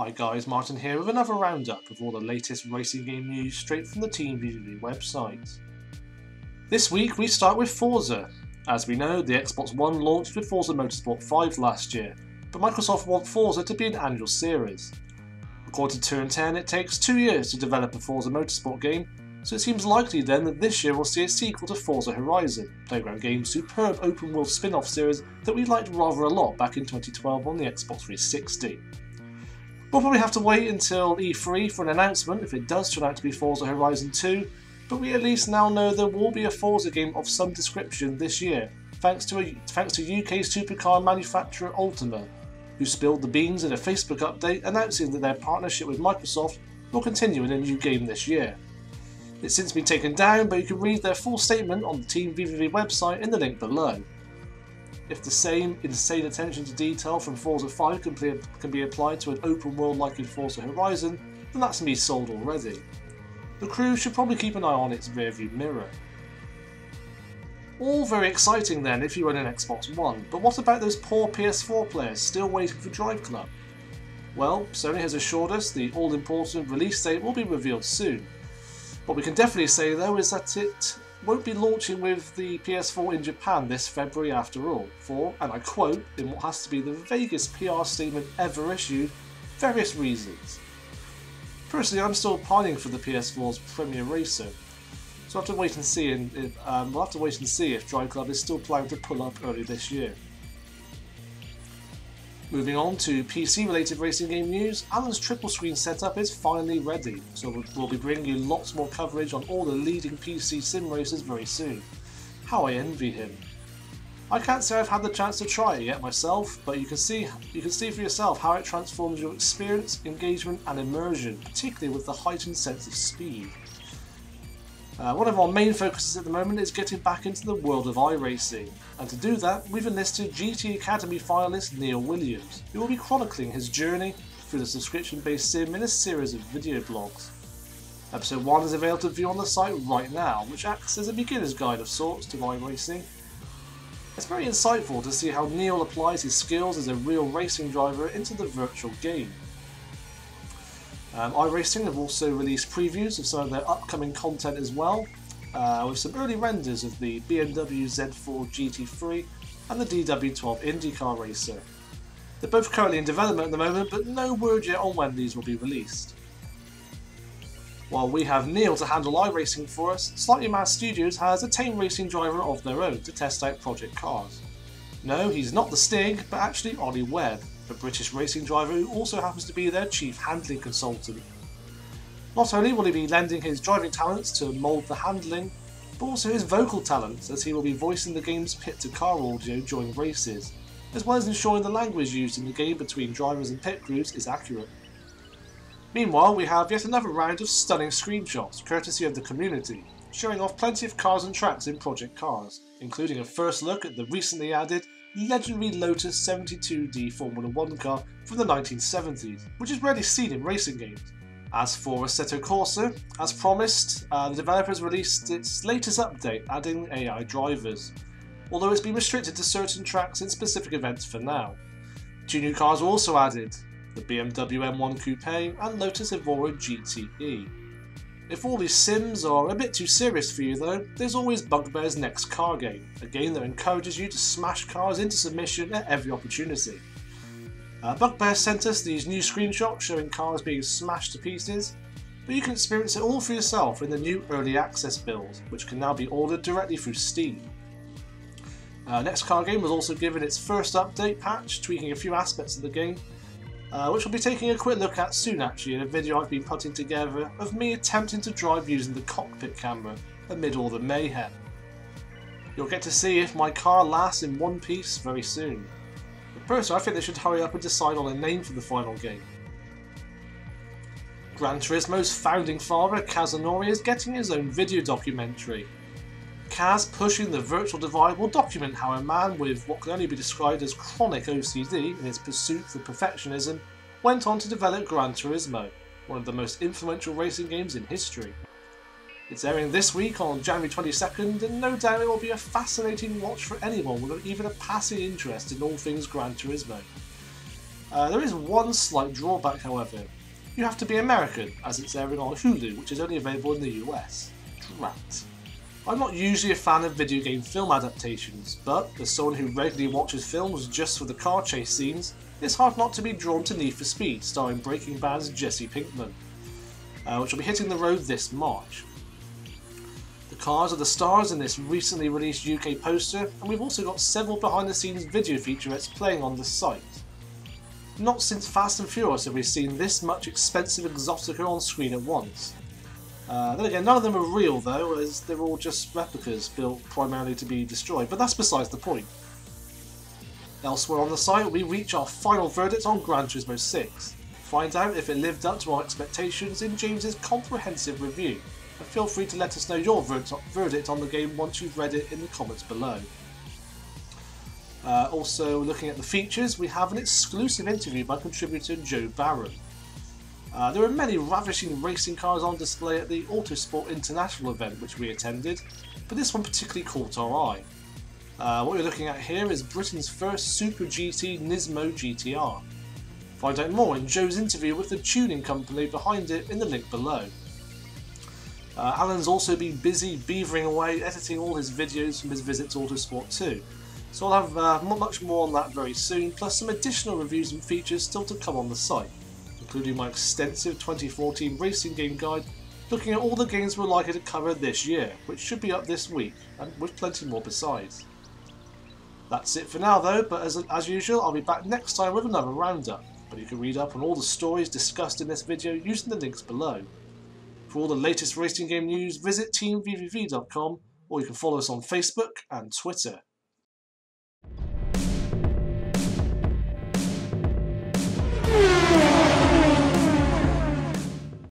Hi guys, Martin here with another roundup of all the latest racing game news straight from the Team VVV website. This week we start with Forza. As we know, the Xbox One launched with Forza Motorsport 5 last year, but Microsoft want Forza to be an annual series. According to Turn 10, it takes 2 years to develop a Forza Motorsport game, so it seems likely then that this year we'll see a sequel to Forza Horizon, Playground Games' superb open world spin-off series that we liked rather a lot back in 2012 on the Xbox 360. We'll probably have to wait until E3 for an announcement if it does turn out to be Forza Horizon 2, but we at least now know there will be a Forza game of some description this year, thanks to UK supercar manufacturer Ultima, who spilled the beans in a Facebook update announcing that their partnership with Microsoft will continue in a new game this year. It's since been taken down, but you can read their full statement on the Team VVV website in the link below. If the same insane attention to detail from Forza 5 can be applied to an open world like in Forza Horizon, then that's me sold already. The crew should probably keep an eye on its rearview mirror. All very exciting then if you own an Xbox One, but what about those poor PS4 players still waiting for Driveclub? Well, Sony has assured us the all-important release date will be revealed soon. What we can definitely say though is that it won't be launching with the PS4 in Japan this February after all, for, and I quote, in what has to be the vaguest PR statement ever issued, various reasons. Personally, I'm still pining for the PS4's Premier Racer, so we'll have to wait and see. If Driveclub is still planning to pull up early this year. Moving on to PC-related racing game news, Alan's triple screen setup is finally ready, so we'll be bringing you lots more coverage on all the leading PC sim racers very soon. How I envy him. I can't say I've had the chance to try it yet myself, but you can see for yourself how it transforms your experience, engagement and immersion, particularly with the heightened sense of speed. One of our main focuses at the moment is getting back into the world of iRacing, and to do that we've enlisted GT Academy finalist Neil Williams, who will be chronicling his journey through the subscription-based sim in a series of video blogs. Episode 1 is available to view on the site right now, which acts as a beginner's guide of sorts to iRacing. It's very insightful to see how Neil applies his skills as a real racing driver into the virtual game. iRacing have also released previews of some of their upcoming content as well, with some early renders of the BMW Z4 GT3 and the DW12 IndyCar racer. They're both currently in development at the moment, but no word yet on when these will be released. While we have Neil to handle iRacing for us, Slightly Mad Studios has a tame racing driver of their own to test out project cars. No, he's not the Stig, but actually Ollie Webb, a British racing driver who also happens to be their chief handling consultant. Not only will he be lending his driving talents to mould the handling, but also his vocal talents, as he will be voicing the game's pit-to-car audio during races, as well as ensuring the language used in the game between drivers and pit crews is accurate. Meanwhile, we have yet another round of stunning screenshots, courtesy of the community, showing off plenty of cars and tracks in Project Cars, including a first look at the recently added legendary Lotus 72D Formula 1 car from the 1970s, which is rarely seen in racing games. As for Assetto Corsa, as promised, the developers released its latest update, adding AI drivers, although it's been restricted to certain tracks in specific events for now. 2 new cars were also added, the BMW M1 Coupe and Lotus Evora GTE. If all these sims are a bit too serious for you though, there's always Bugbear's Next Car Game, a game that encourages you to smash cars into submission at every opportunity. Bugbear sent us these new screenshots showing cars being smashed to pieces, but you can experience it all for yourself in the new Early Access build, which can now be ordered directly through Steam. Next Car Game was also given its first update patch, tweaking a few aspects of the game, which we'll be taking a quick look at soon actually in a video I've been putting together of me attempting to drive using the cockpit camera amid all the mayhem. You'll get to see if my car lasts in one piece very soon. But personally, I think they should hurry up and decide on a name for the final game. Gran Turismo's founding father, Kazunori, is getting his own video documentary. Kaz Pushing the Virtual Divide will document how a man with what can only be described as chronic OCD in his pursuit for perfectionism went on to develop Gran Turismo, one of the most influential racing games in history. It's airing this week on January 22nd, and no doubt it will be a fascinating watch for anyone with even a passing interest in all things Gran Turismo. There is one slight drawback, however. You have to be American, as it's airing on Hulu, which is only available in the US. Drat. I'm not usually a fan of video game film adaptations, but as someone who regularly watches films just for the car chase scenes, it's hard not to be drawn to Need for Speed, starring Breaking Bad's Jesse Pinkman, which will be hitting the road this March. The cars are the stars in this recently released UK poster, and we've also got several behind-the-scenes video featurettes playing on the site. Not since Fast and Furious have we seen this much expensive exotica on screen at once. Then again, none of them are real though, as they're all just replicas built primarily to be destroyed, but that's besides the point. Elsewhere on the site, we reach our final verdict on Gran Turismo 6. Find out if it lived up to our expectations in James's comprehensive review, and feel free to let us know your verdict on the game once you've read it in the comments below. Also, looking at the features, we have an exclusive interview by contributor Joe Barron. There are many ravishing racing cars on display at the Autosport International event which we attended, but this one particularly caught our eye. What you're looking at here is Britain's first Super GT Nismo GTR. Find out more in Joe's interview with the tuning company behind it in the link below. Alan's also been busy beavering away editing all his videos from his visit to Autosport 2, so I'll have much more on that very soon, plus some additional reviews and features still to come on the site, including my extensive 2014 racing game guide looking at all the games we're likely to cover this year, which should be up this week, and with plenty more besides. That's it for now though, but as usual I'll be back next time with another roundup, but you can read up on all the stories discussed in this video using the links below. For all the latest racing game news, visit teamvvv.com, or you can follow us on Facebook and Twitter.